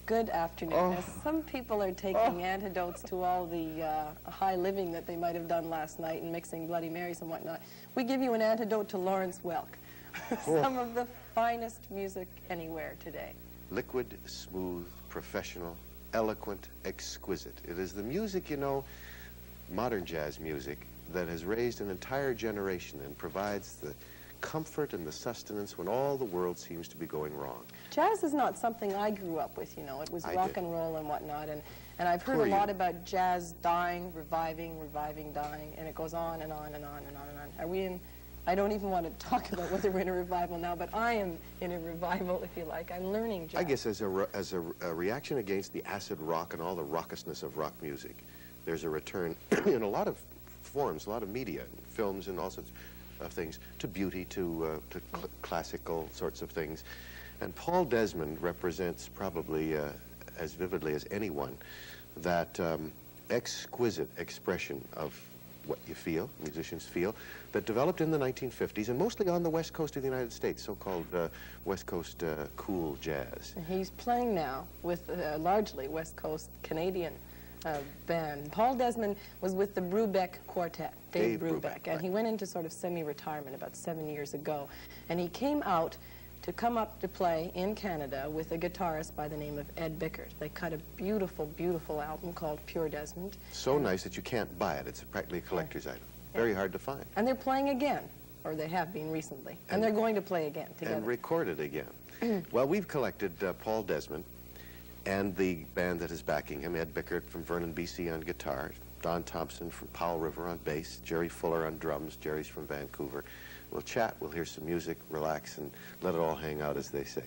Good afternoon. As some people are taking antidotes to all the high living that they might have done last night and mixing Bloody Marys and whatnot, we give you an antidote to Lawrence Welk. Some of the finest music anywhere today. Liquid, smooth, professional, eloquent, exquisite. It is the music, you know, modern jazz music, that has raised an entire generation and provides the comfort and the sustenance when all the world seems to be going wrong. Jazz is not something I grew up with, you know. It was rock and roll and whatnot, and I've heard a lot about jazz dying, reviving, dying, and it goes on and on and on and on and on. Are we in, I don't even want to talk about whether we're in a revival now, but I am in a revival, if you like. I'm learning jazz. I guess as a reaction against the acid rock and all the raucousness of rock music, there's a return in a lot of forms, a lot of media, films and all sorts of things, to beauty, to classical sorts of things. And Paul Desmond represents probably as vividly as anyone that exquisite expression of what you feel, musicians feel, that developed in the 1950s and mostly on the west coast of the United States, so-called west coast cool jazz. He's playing now with largely west coast Canadian band. Paul Desmond was with the Brubeck Quartet, Dave Brubeck, and he went into sort of semi-retirement about 7 years ago, and he came out to come up to play in Canada with a guitarist by the name of Ed Bickert. They cut a beautiful, beautiful album called Pure Desmond. So nice that you can't buy it. It's practically a collector's item. Very hard to find. And they're playing again, or they have been recently, and they're going to play again together. And record it again. Well, we've collected Paul Desmond and the band that is backing him, Ed Bickert from Vernon, BC on guitar, Don Thompson from Powell River on bass, Jerry Fuller on drums, Jerry's from Vancouver. We'll chat, we'll hear some music, relax, and let it all hang out, as they say.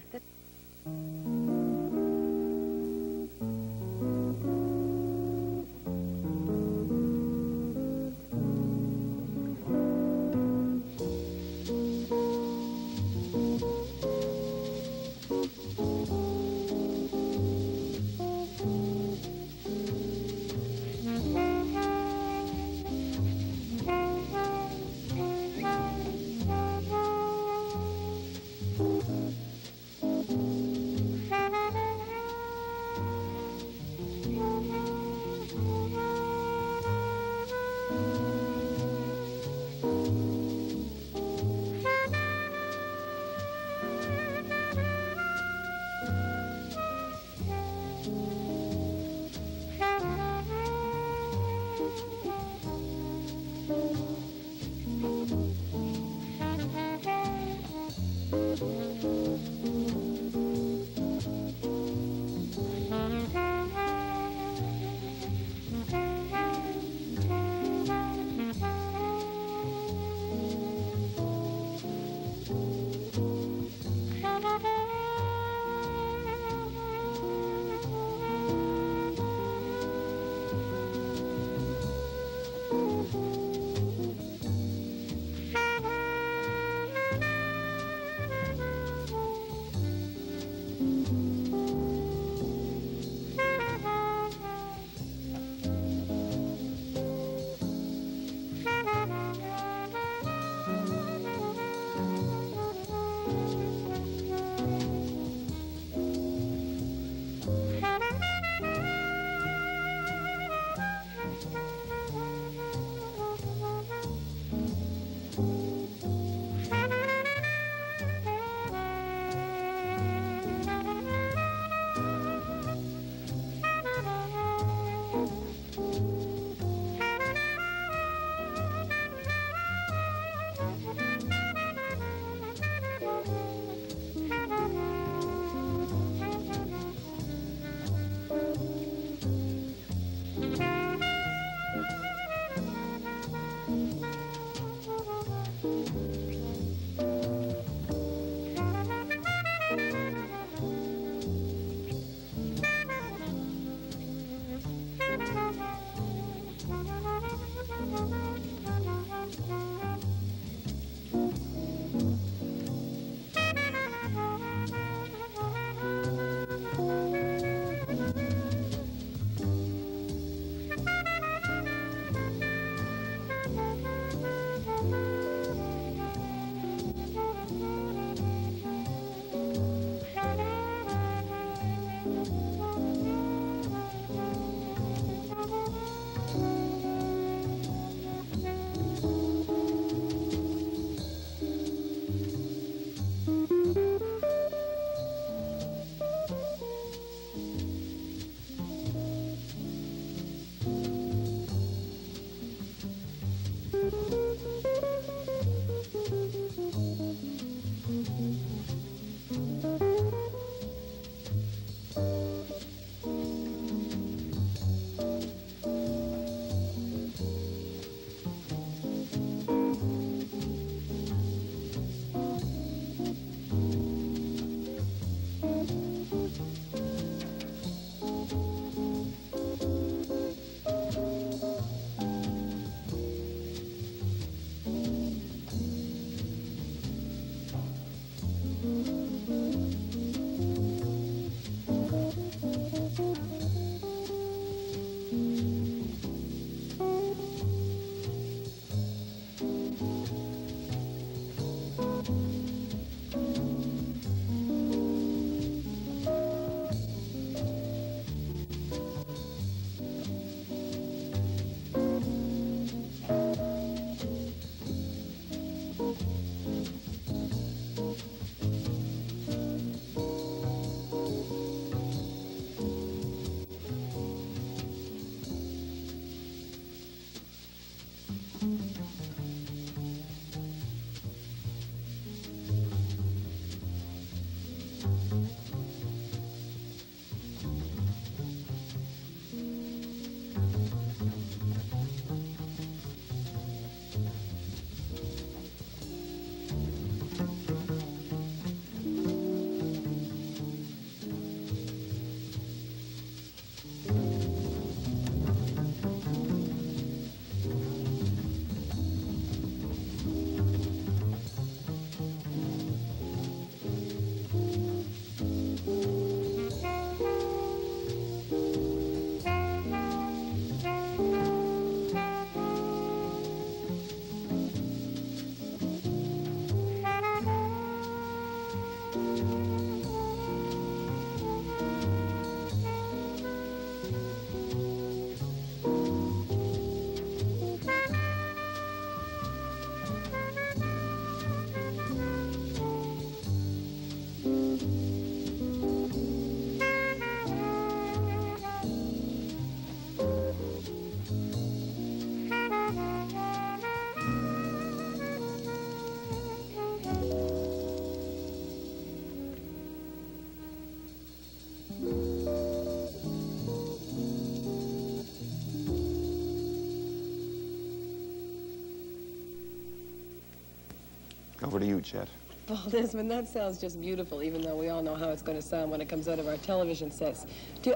Over to you, Chet. Paul Desmond, that sounds just beautiful, even though we all know how it's going to sound when it comes out of our television sets.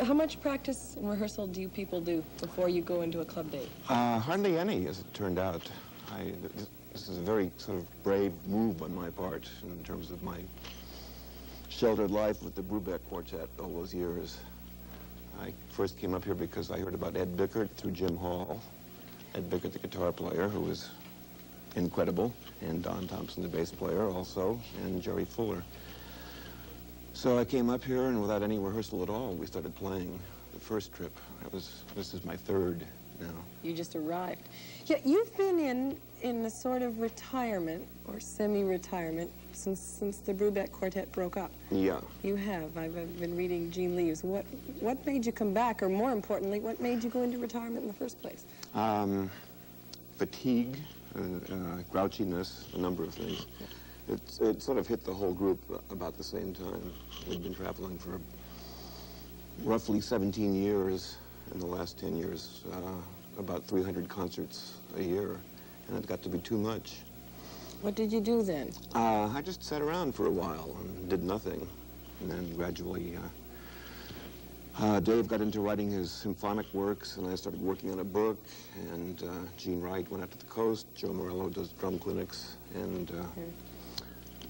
How much practice and rehearsal do you people do before you go into a club date? Hardly any, as it turned out. This is a very sort of brave move on my part in terms of my sheltered life with the Brubeck Quartet all those years. I first came up here because I heard about Ed Bickert through Jim Hall. Ed Bickert, the guitar player, who was incredible, and Don Thompson, the bass player, also, and Jerry Fuller. So I came up here, and without any rehearsal at all, we started playing the first trip. This is my third now. You just arrived. Yeah, you've been in a sort of retirement, or semi-retirement, since the Brubeck Quartet broke up. Yeah. You have. I've been reading Gene Leaves. What made you come back, or more importantly, what made you go into retirement in the first place? Fatigue. Grouchiness, a number of things. It sort of hit the whole group about the same time. We'd been traveling for roughly 17 years. In the last 10 years, about 300 concerts a year, and it got to be too much. What did you do then? I just sat around for a while and did nothing, and then gradually Dave got into writing his symphonic works, and I started working on a book, and Gene Wright went out to the coast, Joe Morello does drum clinics, and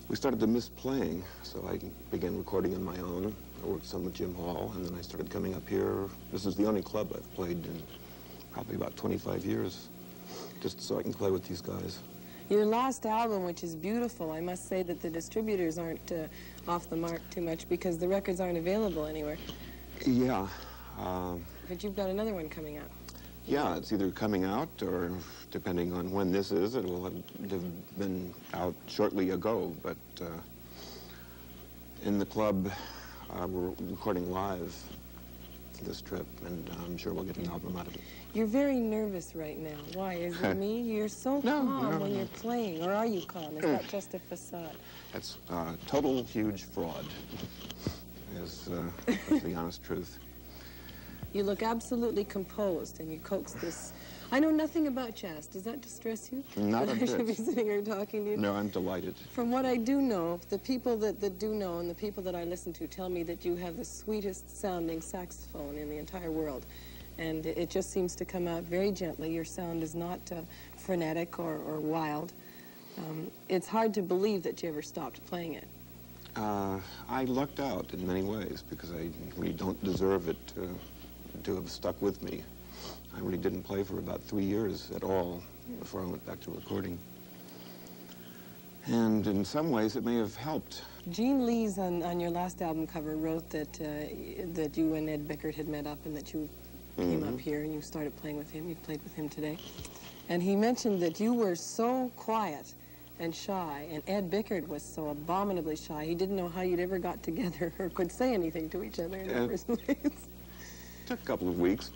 we started to miss playing, so I began recording on my own. I worked some with Jim Hall, and then I started coming up here. This is the only club I've played in probably about 25 years, just so I can play with these guys. Your last album, which is beautiful, I must say that the distributors aren't off the mark too much because the records aren't available anywhere. Yeah. But you've got another one coming out. Yeah, it's either coming out or, depending on when this is, it will have been out shortly ago. But in the club, we're recording live this trip, and I'm sure we'll get an album out of it. You're very nervous right now. Why? Is it me? You're so calm when you're playing. Or are you calm? Is that just a facade? That's total huge fraud, is the honest truth. You look absolutely composed, and you coax this. I know nothing about jazz. Does that distress you? Not a bit. I should be sitting here talking to you. No, I'm delighted. From what I do know, the people that do know and the people that I listen to tell me that you have the sweetest sounding saxophone in the entire world. And it just seems to come out very gently. Your sound is not frenetic or wild. It's hard to believe that you ever stopped playing it. I lucked out in many ways because I really don't deserve it to have stuck with me. I really didn't play for about 3 years at all before I went back to recording. And in some ways, it may have helped. Gene Lees on your last album cover wrote that that you and Ed Bickert had met up and that you came up here and you started playing with him. You played with him today. And he mentioned that you were so quiet and shy, and Ed Bickert was so abominably shy. He didn't know how you'd ever got together or could say anything to each other in the first place. Took a couple of weeks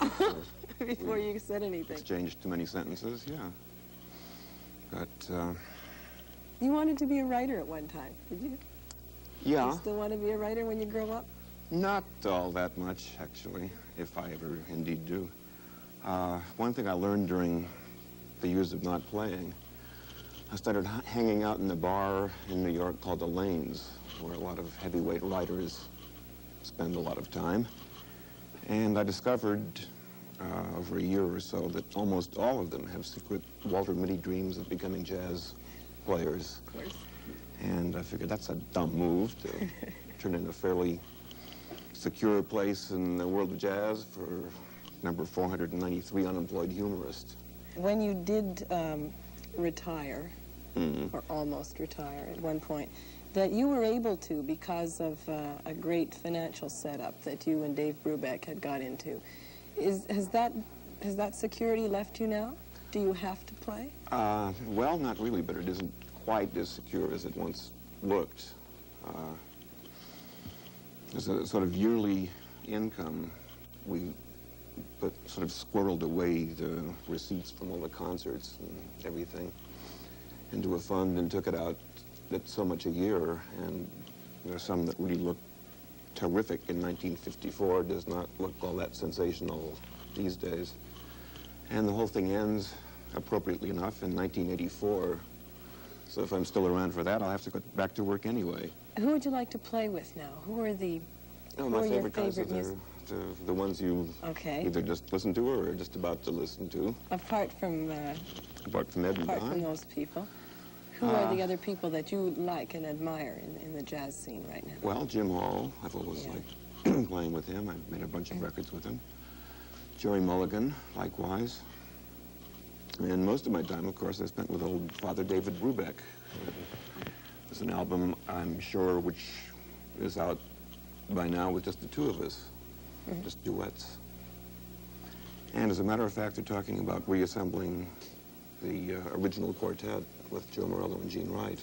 before you said anything. Exchanged too many sentences, yeah. But you wanted to be a writer at one time, did you? Yeah. You still want to be a writer when you grow up? Not all that much, actually, if I ever indeed do. One thing I learned during the years of not playing, I started hanging out in a bar in New York called the Lanes, where a lot of heavyweight writers spend a lot of time. And I discovered over a year or so that almost all of them have secret Walter Mitty dreams of becoming jazz players. Of course. And I figured that's a dumb move to turn in a fairly secure place in the world of jazz for number 493 unemployed humorist. When you did retire, or almost retire at one point, that you were able to because of a great financial setup that you and Dave Brubeck had got into. Has that security left you now? Do you have to play? Well, not really, but it isn't quite as secure as it once looked. There's a sort of yearly income. We sort of squirreled away the receipts from all the concerts and everything into a fund and took it out at so much a year. And there's some that really look terrific in 1954, does not look all that sensational these days. And the whole thing ends, appropriately enough, in 1984. So if I'm still around for that, I'll have to go back to work anyway. Who would you like to play with now? Who are the my your favorite kinds are favorite the ones you Okay. either just listen to or are just about to listen to. Apart from Ed and apart Don. from those people, who are the other people that you like and admire in the jazz scene right now? Well, Jim Hall, I've always liked playing with him. I've made a bunch of records with him. Jerry Mulligan, likewise. And most of my time, of course, I spent with old Father David Brubeck. There's an album, I'm sure, which is out by now with just the two of us, just duets. And as a matter of fact, they're talking about reassembling the original quartet with Joe Morello and Gene Wright.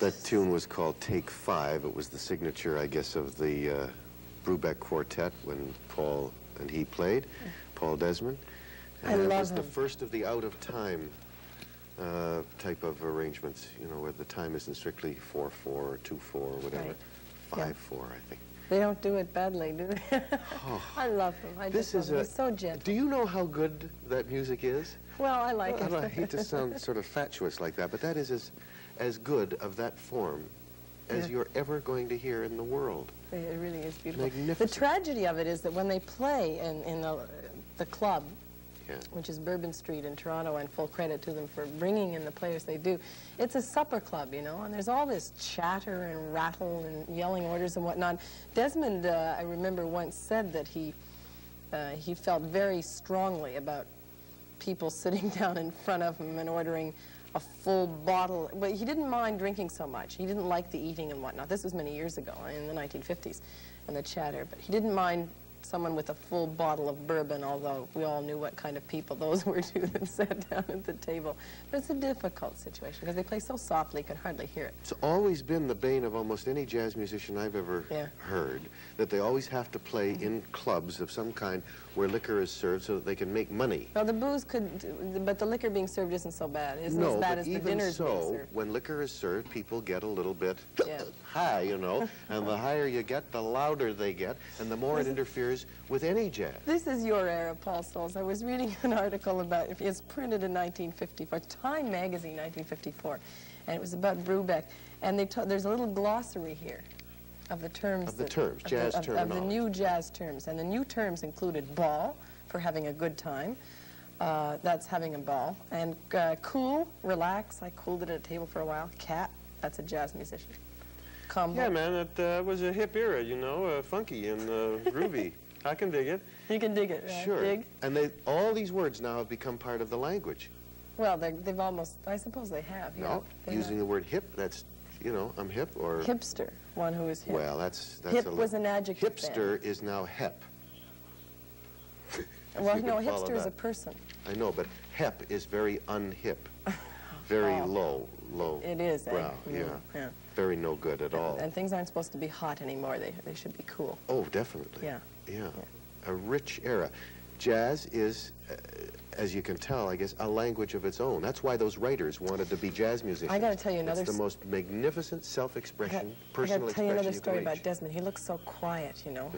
That tune was called Take 5. It was the signature, I guess, of the Brubeck Quartet when Paul and he played, Paul Desmond. I And love it was the him. first of the out-of-time type of arrangements, you know, where the time isn't strictly 4/4 or 2/4 or whatever. Right. 5/4, I think. They don't do it badly, do they? I love him. I just love him. He's so gentle. Do you know how good that music is? Well, I like it. I hate to sound sort of fatuous like that, but that is as good of that form as you're ever going to hear in the world. It really is beautiful. Magnificent. The tragedy of it is that when they play in the club, Yeah. which is Bourbon Street in Toronto, and full credit to them for bringing in the players they do, it's a supper club, you know, and there's all this chatter and rattle and yelling orders and whatnot. Desmond, I remember, once said that he felt very strongly about people sitting down in front of him and ordering a full bottle, but he didn't mind drinking so much. He didn't like the eating and whatnot. This was many years ago, in the 1950s, and the chatter, but he didn't mind someone with a full bottle of bourbon, although we all knew what kind of people those were too that sat down at the table. But it's a difficult situation because they play so softly you can hardly hear it. It's always been the bane of almost any jazz musician I've ever heard, that they always have to play in clubs of some kind where liquor is served so that they can make money. Well, the booze could, but the liquor being served isn't so bad. It isn't as bad as the dinners being so, served. when liquor is served, people get a little bit high, you know, and the higher you get, the louder they get, and the more it interferes with any jazz. This is your era, Paul Soles. I was reading an article about, it's printed in 1954, Time magazine, 1954, and it was about Brubeck, and there's a little glossary here of the terms. Of the terms, jazz terminology. Of the new jazz terms, and the new terms included ball, for having a good time, that's having a ball, and cool, relax, I cooled it at a table for a while, cat, that's a jazz musician. Combo. Yeah, man, that was a hip era, you know, funky and groovy. I can dig it. You can dig it, right? Sure. Dig? And all these words now have become part of the language. Well, they've almost, I suppose they have. No, using the word hip, that's, you know, I'm hip, or... Hipster, one who is hip. Well, that's hip was an adjective. Hipster is now hep. Well, no, hipster is a person. I know, but hep is very unhip. Very low. It is, brow, yeah. Very no good at all. And things aren't supposed to be hot anymore. They should be cool. Oh, definitely. Yeah. A rich era. Jazz is, as you can tell, I guess, a language of its own. That's why those writers wanted to be jazz musicians. I got to tell you another... It's the most magnificent self-expression, personal expression. I got to tell you another you story can about reach. Desmond. He looks so quiet, you know.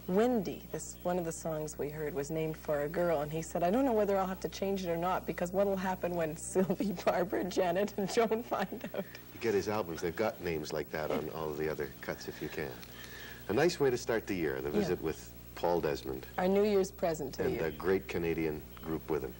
Wendy, one of the songs we heard was named for a girl, and he said, I don't know whether I'll have to change it or not, because what will happen when Sylvie, Barbara, Janet, and Joan find out? You get his albums, they've got names like that on all of the other cuts if you can. A nice way to start the year, the visit with Paul Desmond. Our New Year's present to you. And a great Canadian group with him.